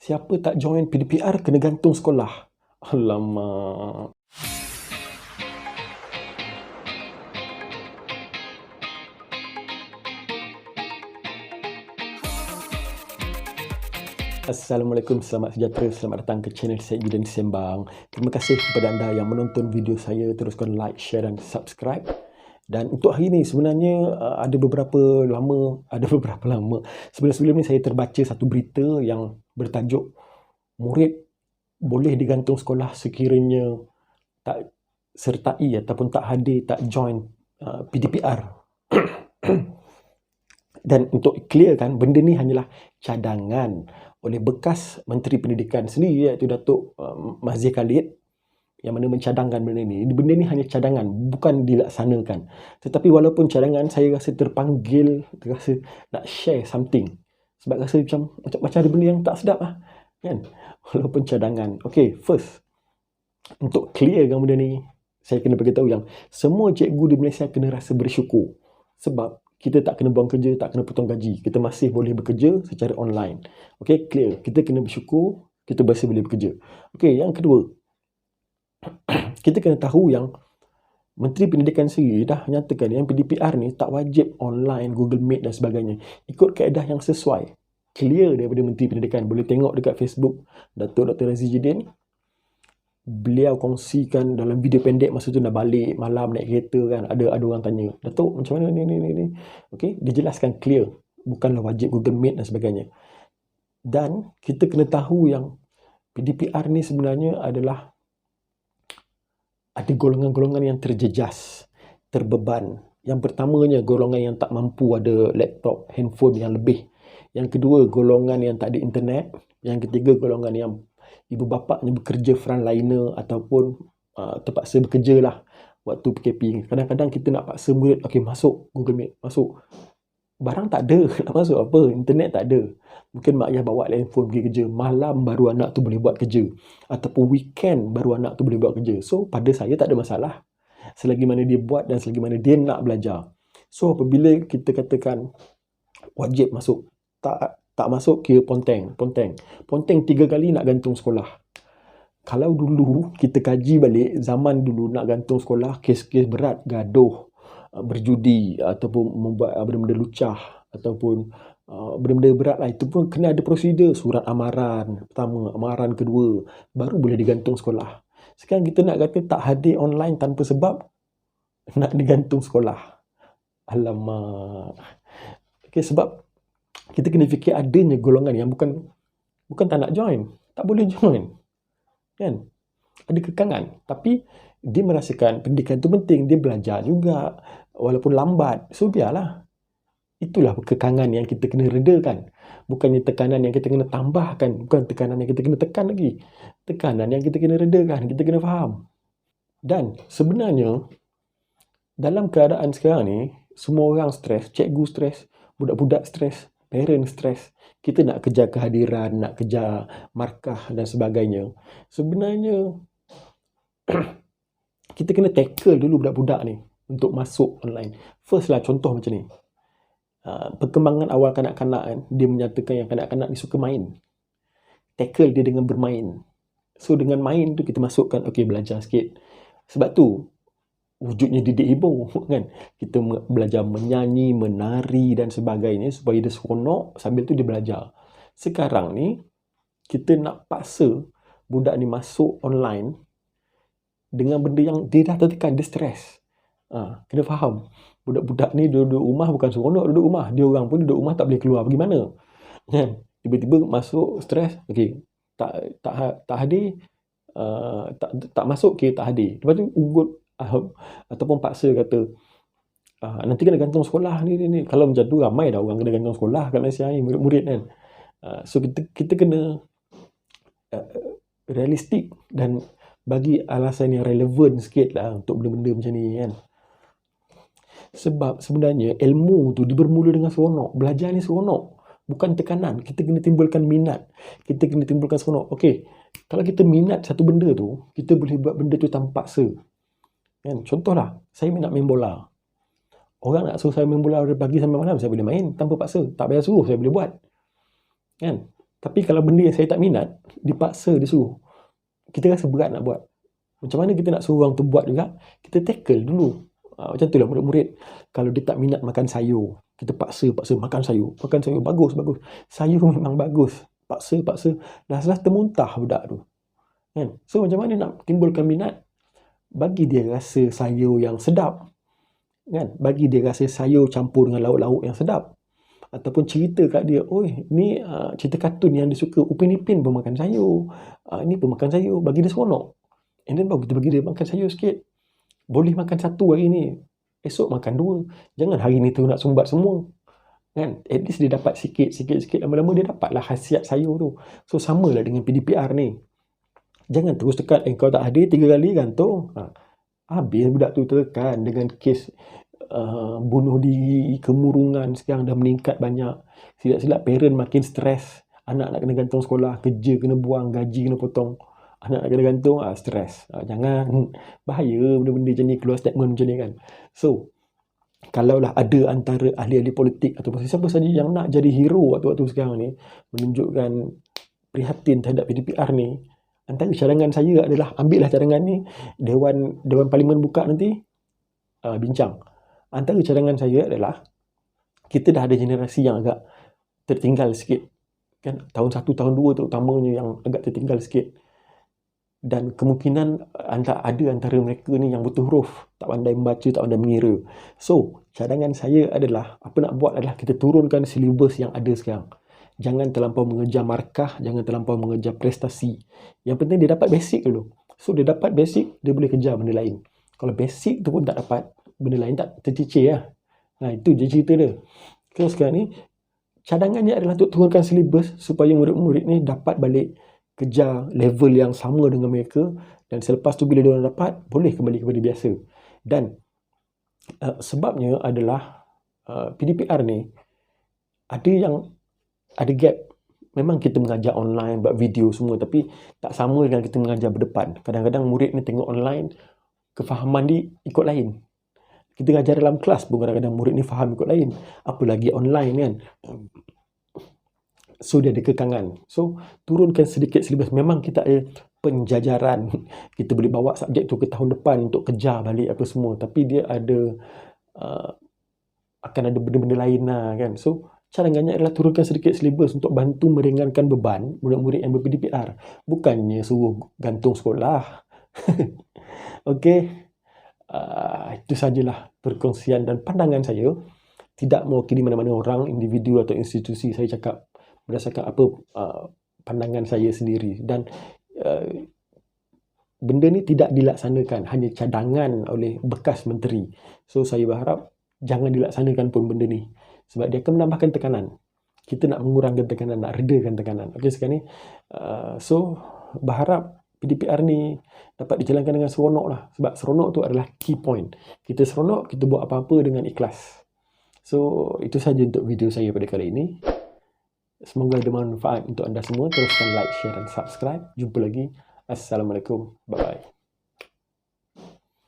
Siapa tak join PDPR kena gantung sekolah. Alamak. Assalamualaikum, selamat sejahtera, selamat datang ke channel Syed Judan Sembang. Terima kasih kepada anda yang menonton video saya. Teruskan like, share dan subscribe. Dan untuk hari ini sebenarnya ada beberapa lama. Sebelum ni saya terbaca satu berita yang bertajuk murid boleh digantung sekolah sekiranya tak sertai ataupun tak hadir, tak join PDPR. Dan untuk clearkan, benda ni hanyalah cadangan oleh bekas Menteri Pendidikan sendiri, iaitu Datuk Mazhir Khalid, yang mana mencadangkan benda ni. Benda ni hanya cadangan, bukan dilaksanakan. Tetapi walaupun cadangan, saya rasa terpanggil, rasa nak share something. Sebab rasa macam ada benda yang tak sedap lah, kan? Walaupun cadangan. Okay, first, untuk clearkan benda ni, saya kena beritahu yang semua cikgu di Malaysia kena rasa bersyukur. Sebab kita tak kena buang kerja, tak kena potong gaji. Kita masih boleh bekerja secara online. Okay, clear. Kita kena bersyukur, kita masih boleh bekerja. Okay, yang kedua, kita kena tahu yang Menteri Pendidikan sendiri dah nyatakan yang PDPR ni tak wajib online, Google Meet dan sebagainya. Ikut kaedah yang sesuai. Clear daripada Menteri Pendidikan. Boleh tengok dekat Facebook Datuk Dr. Razzie Jidin. Beliau kongsikan dalam video pendek masa tu nak balik malam naik kereta kan, ada orang tanya, Datuk macam mana ni. Okey, dia jelaskan clear, bukanlah wajib Google Meet dan sebagainya. Dan kita kena tahu yang PDPR ni sebenarnya adalah ada golongan-golongan yang terjejas, terbeban. Yang pertamanya golongan yang tak mampu ada laptop, handphone yang lebih. Yang kedua golongan yang tak ada internet. Yang ketiga golongan yang ibu bapaknya bekerja frontliner ataupun terpaksa bekerja lah waktu PKP. Kadang-kadang kita nak paksa murid, okey masuk Google Meet, masuk. Barang tak ada, nak masuk apa? Internet tak ada. Mungkin mak ayah bawa handphone pergi kerja. Malam baru anak tu boleh buat kerja. Ataupun weekend baru anak tu boleh buat kerja. So, pada saya tak ada masalah. Selagi mana dia buat dan selagi mana dia nak belajar. So, apabila kita katakan wajib masuk, tak masuk kira ponteng 3 kali nak gantung sekolah. Kalau dulu kita kaji balik, zaman dulu nak gantung sekolah, kes-kes berat, gaduh, berjudi ataupun membuat benda-benda lucah ataupun benda-benda berat lah, itu pun kena ada prosedur, surat amaran pertama, amaran kedua, baru boleh digantung sekolah. Sekarang kita nak kata tak hadir online tanpa sebab, nak digantung sekolah. Alamak. Okay, sebab kita kena fikir adanya golongan yang bukan tak nak join, tak boleh join, kan? Ada kekangan, tapi dia merasakan pendidikan tu penting, dia belajar juga walaupun lambat, so biarlah. Itulah kekangan yang kita kena redakan, bukannya tekanan yang kita kena tambahkan, bukan tekanan yang kita kena tekan lagi, tekanan yang kita kena redakan, kita kena faham. Dan sebenarnya dalam keadaan sekarang ni, semua orang stres, cikgu stres, budak-budak stres, parent stres. Kita nak kejar kehadiran, nak kejar markah dan sebagainya. Sebenarnya kita kena tackle dulu budak-budak ni untuk masuk online. First lah, contoh macam ni. Perkembangan awal kanak-kanak kan, dia menyatakan yang kanak-kanak ni suka main. Tackle dia dengan bermain. So dengan main tu kita masukkan, okey, belajar sikit. Sebab tu wujudnya didik ibu kan, kita belajar menyanyi, menari dan sebagainya supaya dia seronok, sambil tu dia belajar. Sekarang ni kita nak paksa budak ni masuk online dengan benda yang dia dah tertekan, dia stres. Kena faham, budak-budak ni duduk rumah bukan seronok duduk rumah, dia orang pun duduk rumah tak boleh keluar pergi mana kan. Tiba-tiba masuk stres, okey, tak hadir, tak masuk, okey, tak hadir. Lepas tu ugut ataupun paksa kata nanti kena gantung sekolah ni. Kalau macam tu ramai dah orang kena gantung sekolah kat Malaysia ni, murid-murid kan. So kita kena realistik dan bagi alasan yang relevan sikit lah untuk benda-benda macam ni kan. Sebab sebenarnya ilmu tu dia bermula dengan seronok. Belajar ni seronok, bukan tekanan. Kita kena timbulkan minat, kita kena timbulkan seronok. Okey, kalau kita minat satu benda tu, kita boleh buat benda tu tanpa paksa kan. Contohlah, saya minat main bola. Orang nak suruh saya main bola dari pagi sampai malam, saya boleh main tanpa paksa. Tak payah suruh, saya boleh buat kan. Tapi kalau benda yang saya tak minat, dipaksa disuruh, kita rasa berat nak buat. Macam mana kita nak suruh orang tu buat juga? Kita tackle dulu. Macam tu lah murid-murid. Kalau dia tak minat makan sayur, kita paksa makan sayur. Makan sayur, bagus. Sayur memang bagus. Paksa. Dah termuntah budak tu. Kan? So macam mana nak timbulkan minat? Bagi dia rasa sayur yang sedap. Kan? Bagi dia rasa sayur campur dengan lauk-lauk yang sedap. Ataupun cerita kat dia, oi, ni cerita kartun yang dia suka. Upin Ipin pun makan sayur. Ni pun makan sayur. Bagi dia seronok. And then baru kita bagi dia makan sayur sikit. Boleh makan satu hari ni, esok makan dua. Jangan hari ni tu nak sumbat semua. Kan? At least dia dapat sikit. Lama-lama dia dapatlah khasiat sayur tu. So samalah dengan PDPR ni. Jangan terus tekan, kau tak hadir 3 kali gantung. Habis budak tu tekan dengan kes bunuh diri, kemurungan sekarang dah meningkat banyak. Silap-silap parent makin stres. Anak nak kena gantung sekolah, kerja kena buang, gaji kena potong. Anak nak kena gantung, stres. Jangan. Bahaya benda-benda macam ni, keluar statement macam ni kan. So, kalaulah ada antara ahli-ahli politik ataupun siapa saja yang nak jadi hero waktu-waktu sekarang ni, menunjukkan prihatin terhadap PDPR ni, antara cadangan saya adalah ambillah cadangan ni, Dewan Parlimen buka nanti, bincang. Antara cadangan saya adalah kita dah ada generasi yang agak tertinggal sikit. Kan? Tahun 1, tahun 2 terutamanya yang agak tertinggal sikit. Dan kemungkinan ada antara mereka ni yang buta huruf, tak pandai membaca, tak pandai mengira. So, cadangan saya adalah, apa nak buat adalah kita turunkan silibus yang ada sekarang. Jangan terlampau mengejar markah, jangan terlampau mengejar prestasi. Yang penting dia dapat basic dulu. So, dia dapat basic, dia boleh kejar benda lain. Kalau basic tu pun tak dapat, benda lain tak tercicir lah. Itu je cerita dia. So, sekarang ni, cadangannya adalah untuk turunkan silibus supaya murid-murid ni dapat balik kejar level yang sama dengan mereka, dan selepas tu bila diorang dapat, boleh kembali kepada biasa. Dan sebabnya adalah PDPR ni ada gap. Memang kita mengajar online, buat video semua, tapi tak sama dengan kita mengajar berdepan. Kadang-kadang murid ni tengok online, kefahaman dia ikut lain. Kita ngajar dalam kelas pun kadang-kadang murid ni faham ikut lain, apalagi online kan. So dia ada kekangan. So turunkan sedikit silibus. Memang kita ada penjajaran, kita boleh bawa subjek tu ke tahun depan untuk kejar balik apa semua, tapi dia ada akan ada benda-benda lain lah kan. So cadangannya adalah turunkan sedikit silibus untuk bantu meringankan beban murid-murid yang ber-PDPR. Bukannya suruh gantung sekolah. Okey. Itu sajalah perkongsian dan pandangan saya. Tidak mewakili mana-mana orang, individu atau institusi. Saya cakap berdasarkan apa pandangan saya sendiri. Dan benda ni tidak dilaksanakan, hanya cadangan oleh bekas menteri. So saya berharap jangan dilaksanakan pun benda ni, sebab dia akan menambahkan tekanan. Kita nak mengurangkan tekanan, nak redakan tekanan. Okey, sekarang ni so berharap PDPR ni dapat dijalankan dengan seronok lah. Sebab seronok tu adalah key point. Kita seronok, kita buat apa-apa dengan ikhlas. So, itu saja untuk video saya pada kali ini. Semoga ada manfaat untuk anda semua. Teruskan like, share dan subscribe. Jumpa lagi. Assalamualaikum. Bye-bye.